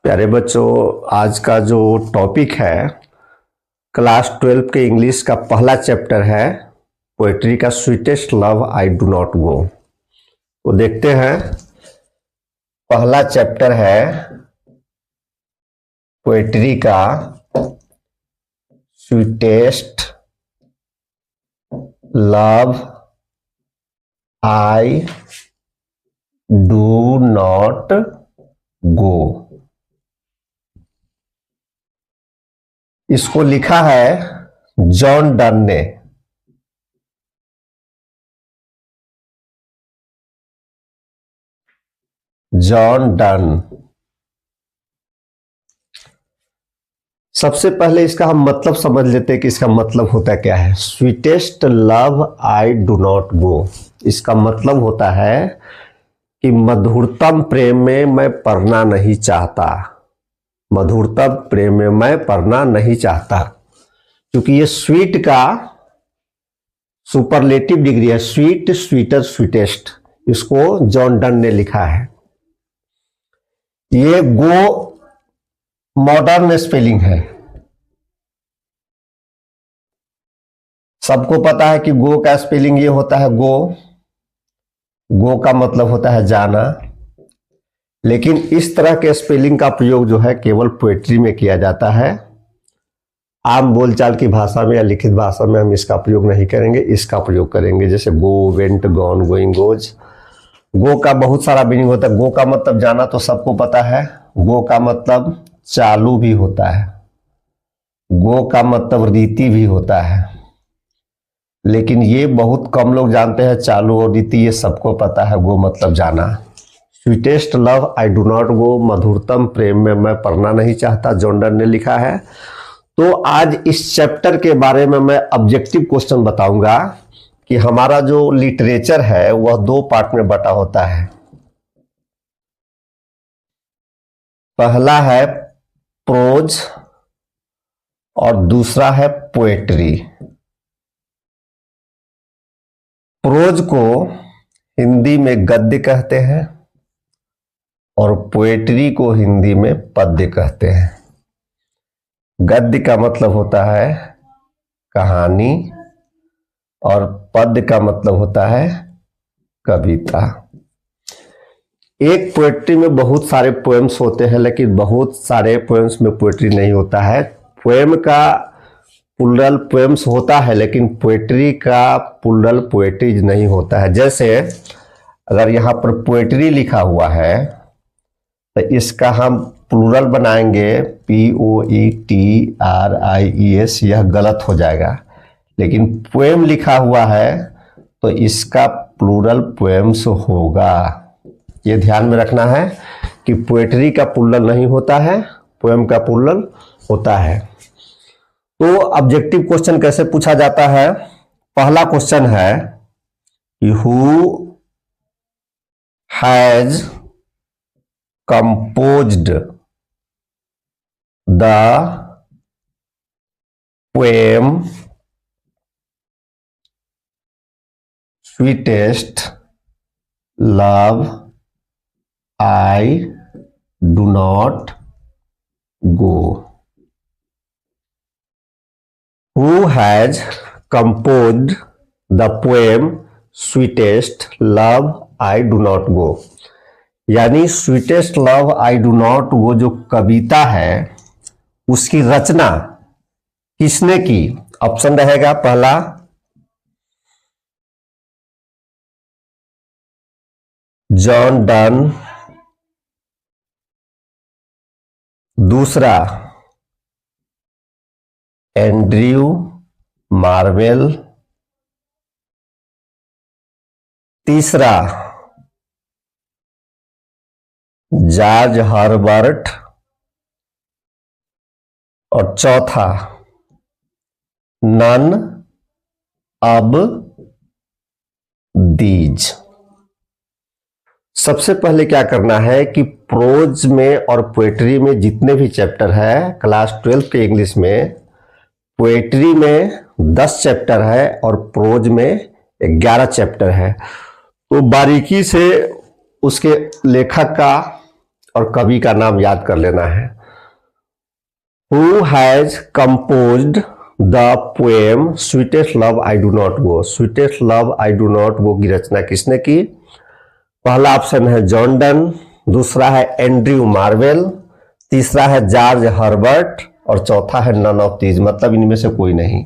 प्यारे बच्चों, आज का जो टॉपिक है क्लास 12 के इंग्लिश का पहला चैप्टर है पोएट्री का sweetest love I do not गो। तो देखते हैं, पहला चैप्टर है पोएट्री का sweetest love I do not गो। इसको लिखा है जॉन डन ने। John Donne. सबसे पहले इसका हम मतलब समझ लेते हैं कि इसका मतलब होता क्या है। Sweetest love I do not गो, इसका मतलब होता है कि मधुरतम प्रेम में मैं पड़ना नहीं चाहता। मधुरतम प्रेम में मैं पड़ना नहीं चाहता, क्योंकि ये स्वीट का सुपरलेटिव डिग्री है। स्वीट, स्वीटर, स्वीटेस्ट, इसको जॉन डन ने लिखा है। ये गो मॉडर्न स्पेलिंग है। सबको पता है कि गो का स्पेलिंग ये होता है गो। गो का मतलब होता है जाना, लेकिन इस तरह के स्पेलिंग का प्रयोग जो है केवल पोएट्री में किया जाता है। आम बोलचाल की भाषा में या लिखित भाषा में हम इसका प्रयोग नहीं करेंगे, इसका प्रयोग करेंगे। जैसे गो, वेंट, गॉन, गोइंग, गोज। गो का बहुत सारा मीनिंग होता है। गो का मतलब जाना तो सबको पता है। गो का मतलब चालू भी होता है। गो का मतलब रीति भी होता है, लेकिन ये बहुत कम लोग जानते हैं। चालू और रीति ये सबको पता है। गो मतलब जाना। Sweetest love I do not go, मधुरतम प्रेम में मैं पड़ना नहीं चाहता, जॉन डन ने लिखा है। तो आज इस चैप्टर के बारे में मैं ऑब्जेक्टिव क्वेश्चन बताऊंगा कि हमारा जो लिटरेचर है वह दो पार्ट में बटा होता है। पहला है प्रोज और दूसरा है पोएट्री। प्रोज को हिंदी में गद्य कहते हैं और पोएट्री को हिंदी में पद्य कहते हैं। गद्य का मतलब होता है कहानी और पद्य का मतलब होता है कविता। एक पोएट्री में बहुत सारे पोएम्स होते हैं, लेकिन बहुत सारे पोएम्स में पोएट्री नहीं होता है। पोएम का प्लूरल पोएम्स होता है, लेकिन पोएट्री का प्लूरल पोएट्रीज नहीं होता है। जैसे अगर यहाँ पर पोएट्री लिखा हुआ है तो इसका हम प्लूरल बनाएंगे POETRIES, यह गलत हो जाएगा। लेकिन पोएम लिखा हुआ है तो इसका प्लूरल पोएम्स होगा। ये ध्यान में रखना है कि पोएट्री का प्लूरल नहीं होता है, पोएम का प्लूरल होता है। तो ऑब्जेक्टिव क्वेश्चन कैसे पूछा जाता है। पहला क्वेश्चन है who has composed the poem sweetest love I do not go? Who has composed the poem sweetest love I do not go? यानी sweetest love I do not वो जो कविता है उसकी रचना किसने की। ऑप्शन रहेगा पहला जॉन डन, दूसरा एंड्रयू मार्वेल, तीसरा जॉर्ज हर्बर्ट और चौथा नन ऑफ दीज। सबसे पहले क्या करना है कि प्रोज में और पोएट्री में जितने भी चैप्टर है क्लास 12 के इंग्लिश में, पोएट्री में 10 चैप्टर है और प्रोज में 11 चैप्टर है। तो बारीकी से उसके लेखक का और कवि का नाम याद कर लेना है। Who has composed the poem sweetest love I do not go. Sweetest love I do not गो की रचना किसने की? पहला ऑप्शन है जॉन डन, दूसरा है एंड्रयू मार्वेल, तीसरा है जॉर्ज हर्बर्ट और चौथा है नन ऑफ दीज, मतलब इनमें से कोई नहीं।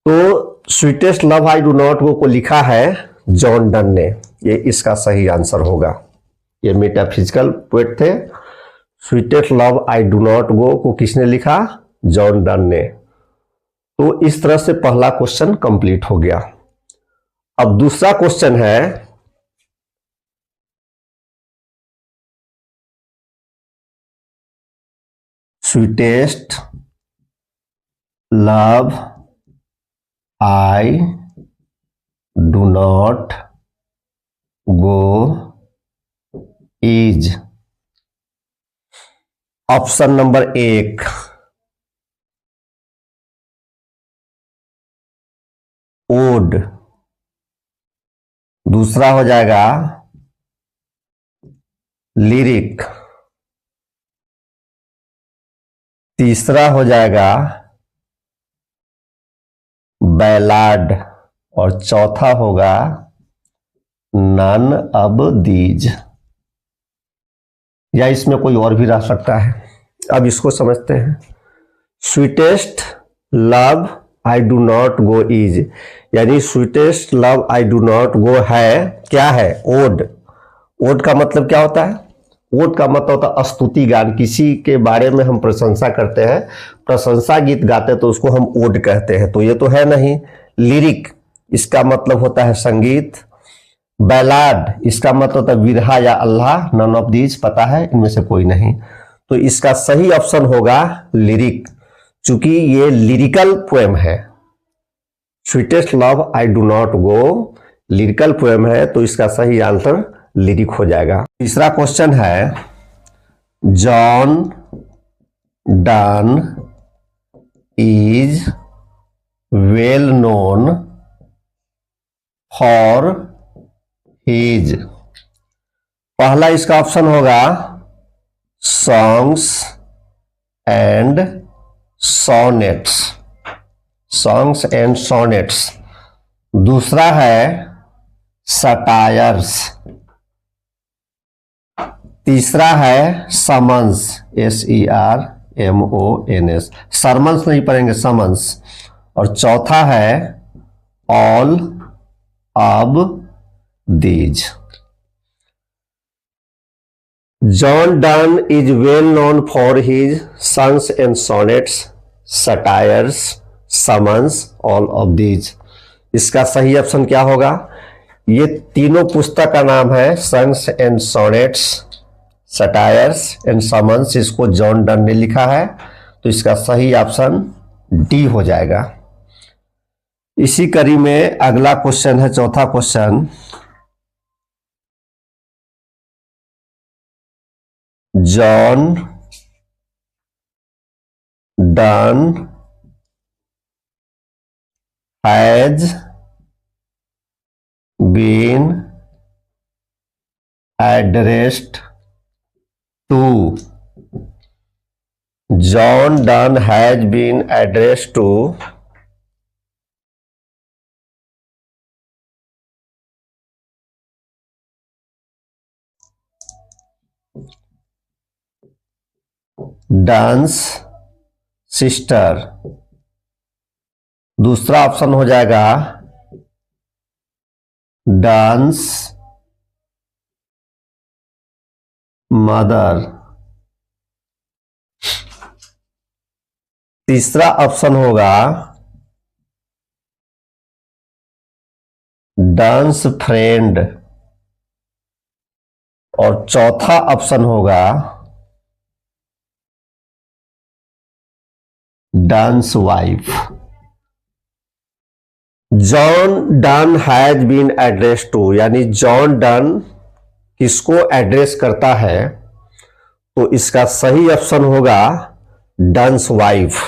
तो sweetest love I do not गो को लिखा है जॉन डन ने, ये इसका सही आंसर होगा। ये मेटाफिजिकल पोएट थे। Sweetest love I do not गो को किसने लिखा? जॉन डन ने। तो इस तरह से पहला क्वेश्चन कंप्लीट हो गया। अब दूसरा क्वेश्चन है sweetest love I do not go is option number 1 odd, दूसरा हो जाएगा लिरिक, तीसरा हो जाएगा बैलाड और चौथा होगा नन ऑफ दीज, या इसमें कोई और भी रह सकता है। अब इसको समझते हैं। Sweetest love I do not go is, यानी sweetest love I do not go है क्या है? ओड। ओड का मतलब क्या होता है? ओड का मतलब होता है स्तुति गान। किसी के बारे में हम प्रशंसा करते हैं, प्रशंसा गीत गाते हैं, तो उसको हम ओड कहते हैं। तो ये तो है नहीं। लिरिक, इसका मतलब होता है संगीत। बैलाड, इसका मतलब होता है विरहा या अल्लाह। नन ऑफ दीज, पता है इनमें से कोई नहीं। तो इसका सही ऑप्शन होगा लिरिक, चूंकि ये लिरिकल पोएम है। Sweetest love I do not go lyrical poem है, तो इसका सही आंसर लिरिक हो जाएगा। तीसरा क्वेश्चन है John Donne is well known for his. पहला इसका ऑप्शन होगा songs and sonnets, songs and sonnets. दूसरा है सटायर्स, तीसरा है समन्स, SERMONS, सरमन्स नहीं पढ़ेंगे, समन्स। और चौथा है all of these. John Donne is well known for his songs and sonnets, satires, summons, all of these. इसका सही ऑप्शन क्या होगा? ये तीनों पुस्तक का नाम है songs and sonnets, satires and summons. इसको जॉन डन ने लिखा है, तो इसका सही ऑप्शन डी हो जाएगा। इसी कड़ी में अगला क्वेश्चन है, चौथा question. John Donne has been addressed to. John Donne has been addressed to Donne's sister. दूसरा ऑप्शन हो जाएगा डांस मदर। तीसरा ऑप्शन होगा डांस फ्रेंड। और चौथा ऑप्शन होगा Donne's wife. John Donne has been address to, यानी जॉन डन किसको एड्रेस करता है, तो इसका सही ऑप्शन होगा डांस वाइफ।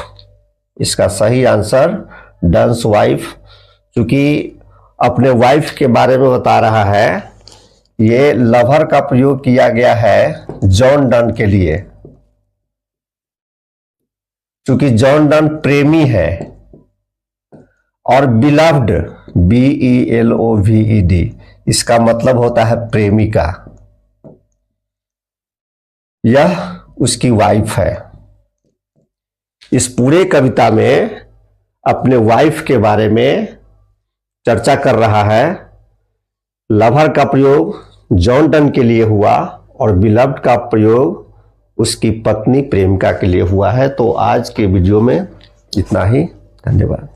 इसका सही आंसर डांस वाइफ, क्योंकि अपने वाइफ के बारे में बता रहा है ये लवर का प्रयोग किया गया है जॉन डन के लिए, क्योंकि जॉन डन प्रेमी है, और बिलव्ड BELOVED इसका मतलब होता है प्रेमिका। यह उसकी वाइफ है। इस पूरे कविता में अपने वाइफ के बारे में चर्चा कर रहा है। लवर का प्रयोग जॉन डन के लिए हुआ और बिलव्ड का प्रयोग उसकी पत्नी प्रेमिका के लिए हुआ है। तो आज के वीडियो में इतना ही। धन्यवाद।